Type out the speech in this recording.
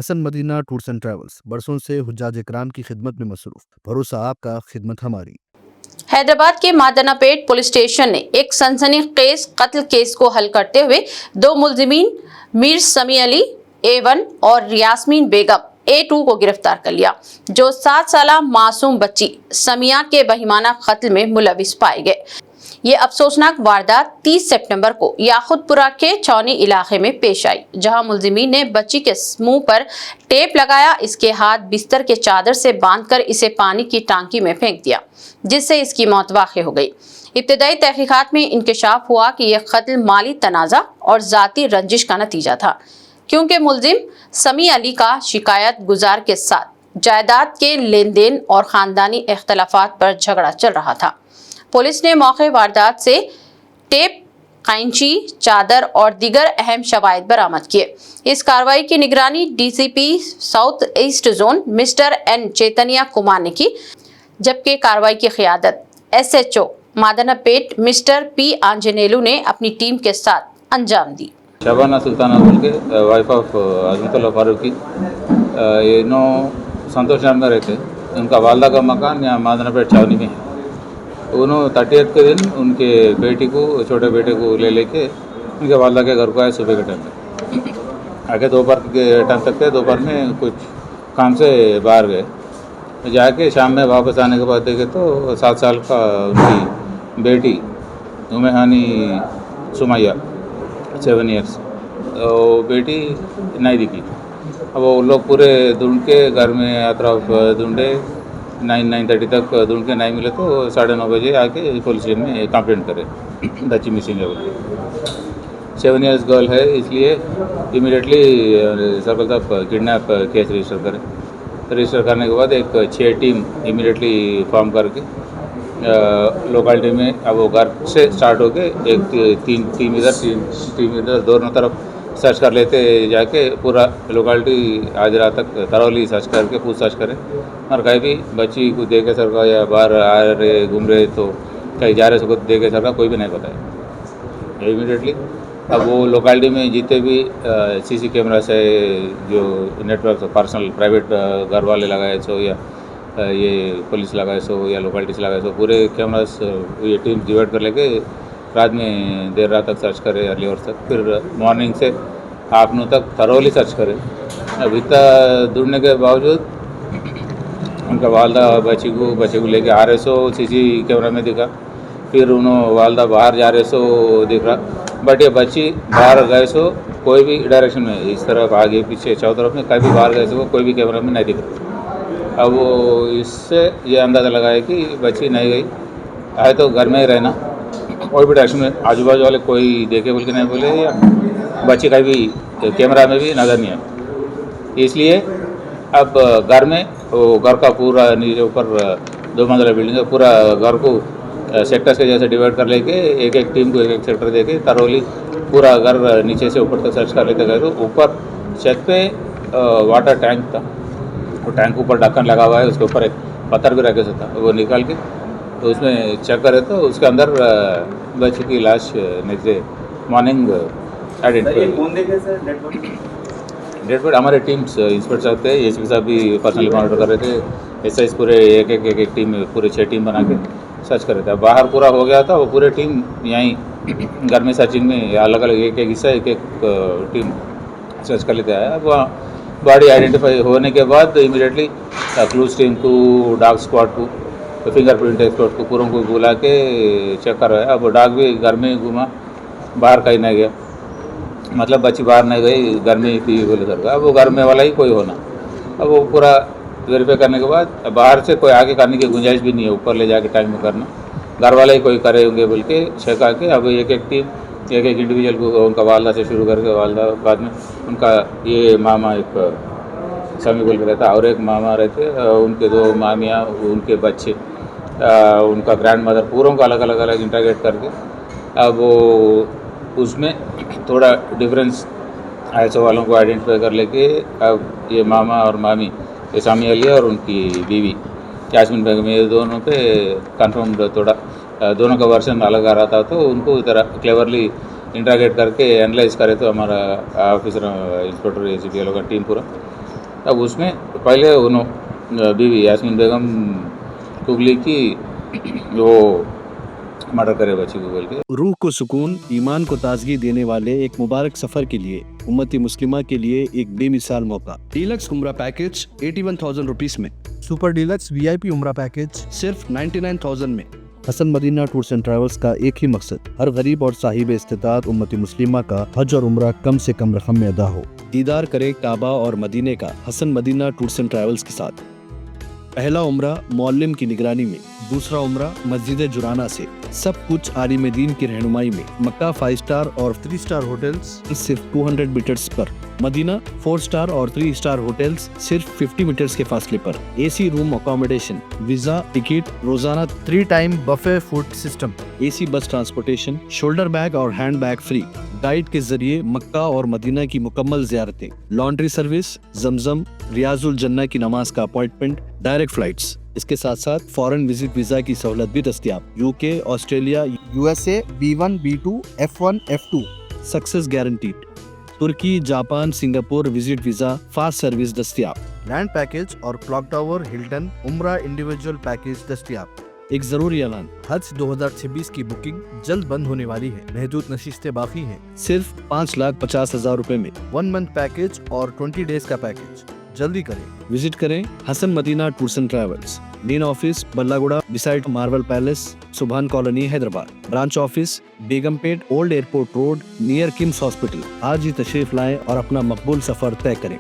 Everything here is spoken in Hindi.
Hasan Madina tours and travels बरसों से हुज्जाज इकराम की खिदमत में मसरूफ। भरोसा आपका, खिदमत हमारी। हैदराबाद के मादनापेट पुलिस स्टेशन ने एक सनसनीखेज कत्ल केस को हल करते हुए दो मुल्जिमीन मीर समी अली A1 और यास्मीन बेगम A2 को गिरफ्तार कर लिया, जो 7 साला मासूम बच्ची समिया के बहिमाना कत्ल में मुलविस पाए गए। ये अफसोसनाक वारदात 30 सितंबर को याकुतपुरा के चौनी इलाके में पेश आई, जहां मुल्जिमीन ने बच्ची के मुंह पर टेप लगाया, इसके हाथ बिस्तर के चादर से बांधकर इसे पानी की टांकी में फेंक दिया, जिससे इसकी मौत वाक़ई हो गई। इब्तदाई तहकीकात में इंकशाफ हुआ कि यह कत्ल माली तनाज़ा और ज़ाती रंजिश का नतीजा था, क्योंकि मुल्जिम समी अली का शिकायत गुजार के साथ जायदाद के लेन देन और ख़ानदानी इख्तलाफात पर झगड़ा चल रहा था। पुलिस ने मौके वारदात से टेप, कैंची, चादर और दीगर अहम शवाहिद बरामद किए। इस कार्रवाई की निगरानी DCP south east zone mister N Chaitanya Kumar ने की, जबकि कार्रवाई की क़ियादत SHO मादनापेट मिस्टर P आंजनेलू ने अपनी टीम के साथ अंजाम दी। शबाना सुल्ताना बोल के वाइफ ऑफ अजमतुल्लाह फारूकी, ये नो संतोष नगर में रहते। उनका वालदा का मकान यहाँ मादनापेट छावनी में है। उन्होंने 30 के दिन उनके बेटी को, छोटे बेटे को लेके उनके वालदा के घर को आए सुबह के टाइम में। आगे दोपहर के टाइम तक थे। दोपहर में कुछ काम से बाहर गए। जाके शाम में वापस आने के बाद देखे तो 7 साल का उनकी बेटी उमेहानी सुमैया 7 ईयर्स, वो बेटी नहीं दिखी। अब वो लोग पूरे ढूंढ के घर में अतराफ ढूंढे, 9:30 तक ढूंढ के नहीं मिले तो 9:30 बजे आके पुलिस स्टेशन में कंप्लेंट करे बच्ची मिसिंग है बोल के। 7 ईयर्स गर्ल है, इसलिए इमीडिएटली सर्कल साहब किडनैप केस रजिस्टर करें। रजिस्टर करने के बाद एक 6 टीम इमीडिएटली फॉर्म करके लोकेलिटी में, अब वो घर से स्टार्ट होके एक 3 टीम इधर 3 टीम इधर, दोनों तरफ सर्च कर लेते जाके पूरा लोकेलिटी आज रात तक थरोली सर्च करके पूछताछ करें। और कहीं भी बच्ची को देखे सर का या बाहर आ रहे घूम रहे तो कहीं जा रहे सको देखे सर का कोई भी नहीं बताया इमीडिएटली। अब वो लोकेलिटी में जितने भी CC कैमरास है, जो नेटवर्क पर्सनल प्राइवेट घर वाले लगाए सो या ये पुलिस लगाए सो या लोकेलिटी से लगाए सो, पूरे कैमरास ये टीम डिवाइड कर लेके रात में देर रात तक सर्च करे, अर्ली आवर्स तक, फिर मॉर्निंग से आफ्टरनून तक थरोली सर्च करे। अब इतना ढूंढने के बावजूद उनका वालदा बच्ची को लेके आ रहे सो CC कैमरा में दिखा। फिर उन्होंने वालदा बाहर जा रहे सो दिख रहा, बट ये बच्ची बाहर गए सो कोई भी डायरेक्शन में, इस तरफ आगे पीछे चारों तरफ में कहीं भी बाहर गए सो कोई भी कैमरा में नहीं दिख रहा। अब वो इससे ये अंदाज़ा लगाया कि बच्ची नहीं गई, आए तो घर में ही रहना, कोई भी डायरेक्शन में आजू बाजू वाले कोई देखे बोल के नहीं बोले, या बच्ची कहीं भी कैमरा में भी नज़र नहीं आई। इसलिए अब घर में वो घर का पूरा नीचे ऊपर 2 मंजिला बिल्डिंग है, पूरा घर को सेक्टर्स के जैसे डिवाइड कर लेके एक टीम को एक सेक्टर देके थरोली पूरा घर नीचे से ऊपर तक सर्च कर लेते गए। तो ऊपर छत पे वाटर टैंक था, वो टैंक ऊपर ढक्कन लगा हुआ है, उसके ऊपर एक पत्थर भी रखे से था, वो निकाल के तो उसमें चेक करे तो उसके अंदर बच्ची की लाश next day morning identify. Dead body हमारे टीम्स इंस्पेक्टर साहब थे, ACP साहब भी पर्सनली मॉनिटर कर रहे थे, SIs पूरे एक टीम पूरे 6 टीम बना के सर्च कर रहे थे। बाहर पूरा हो गया था, वो पूरे टीम यहीं घर में सर्चिंग में अलग अलग एक हिस्सा एक टीम सर्च कर लेते आया। अब वहाँ बॉडी आइडेंटिफाई होने के बाद इमीडिएटली क्लूज टीम को, डॉग स्क्वाड को, फिंगरप्रिंट एक्सपर्ट को पूरों को बुला के चेक कर रहा है। अब डॉग भी घर में घूमा, बाहर कहीं नहीं गया, मतलब बच्ची बाहर नहीं गई, घर में ही थी बोले सर का। अब वो घर में वाला ही कोई होना। अब वो पूरा वेरीफाई करने के बाद बाहर से कोई आगे करने की गुंजाइश भी नहीं है, ऊपर ले जाके टाइम में करना, घर वाले ही कोई करे होंगे बोल के चेक आके अब एक टीम एक इंडिविजुअल को, उनका वालदा से शुरू करके वालदा, बाद में उनका ये मामा एक समी बोल के रहता, और एक मामा रहते, उनके 2 मामियाँ, उनके बच्चे, उनका ग्रैंड मदर, पूरों को अलग अलग इंटरगेट करके अब वो उसमें थोड़ा डिफरेंस ऐसे वालों को आइडेंटिफाई कर लेके अब ये मामा और मामी, ये सामी अली और उनकी बीवी यास्मीन बेगम, ये दोनों पे कंफर्म थोड़ा दोनों का वर्जन अलग आ रहा था, तो उनको इस तरह क्लेवरली इंटरगेट करके एनालाइज करे तो हमारा ऑफिसर इंस्पेक्टर ACP का टीम पूरा अब उसमें पहले उन्होंने बीवी यास्मीन बेगम को बोली कि वो मर्डर करे बच्ची को बोल के। रूह को सुकून, ईमान को ताजगी देने वाले एक मुबारक सफर के लिए उम्मती मुस्लिमा के लिए एक बेमिसाल मौका। डीलक्स उम्रा पैकेज 81,000 रुपीस में, सुपर डीलक्स VIP उम्रा पैकेज सिर्फ 99,000 में। Hasan Madina tours and travels का एक ही मकसद, हर गरीब और साहिब इस्तिताअत उम्मती मुस्लिमा का हज और उम्रा कम से कम रकम में अदा हो। दीदार करे काबा और मदीने का Hasan Madina tours and travels के साथ। पहला उम्रा मौल्लिम की निगरानी में, दूसरा उम्रा मस्जिद जुराना से, सब कुछ आलिम दीन की रहनुमाई में। मक्का 5 स्टार और 3 स्टार होटल्स सिर्फ 200 मीटर्स पर, मदीना 4 स्टार और 3 स्टार होटल्स सिर्फ 50 मीटर्स के फासले पर। AC room accommodation, visa, ticket, रोजाना 3 time buffet food system, AC bus transportation, shoulder bag और हैंड बैग फ्री, गाइड के जरिए मक्का और मदीना की मुकम्मल ज़ियारतें, लॉन्ड्री सर्विस, जमजम, रियाजुल जन्ना की नमाज का अपॉइंटमेंट, डायरेक्ट फ्लाइट्स। इसके साथ साथ फॉरेन विजिट वीजा की सहूलत भी दस्तियाब। UK, Australia, USA B1 B2 F1 F2 success guaranteed. तुर्की, Japan, Singapore visit visa fast service दस्तियाब। लैंड पैकेज और क्लॉक टावर, हिल्टन उम्रा इंडिविजुअल पैकेज दस्तियाब। एक जरूरी ऐलान, हज 2026 की बुकिंग जल्द बंद होने वाली है, महदूद नशिस्तें बाकी हैं। सिर्फ 5,50,000 रुपए में। 1 मंथ पैकेज और 20 डेज का पैकेज, जल्दी करें। विजिट करें Hasan Madina tours and travels, main office Ballaguda beside marble palace, Subhan colony, Hyderabad. Branch office Begumpet, old airport road, near KIMS hospital. आज ही तशरीफ लाएं और अपना मकबूल सफर तय करें।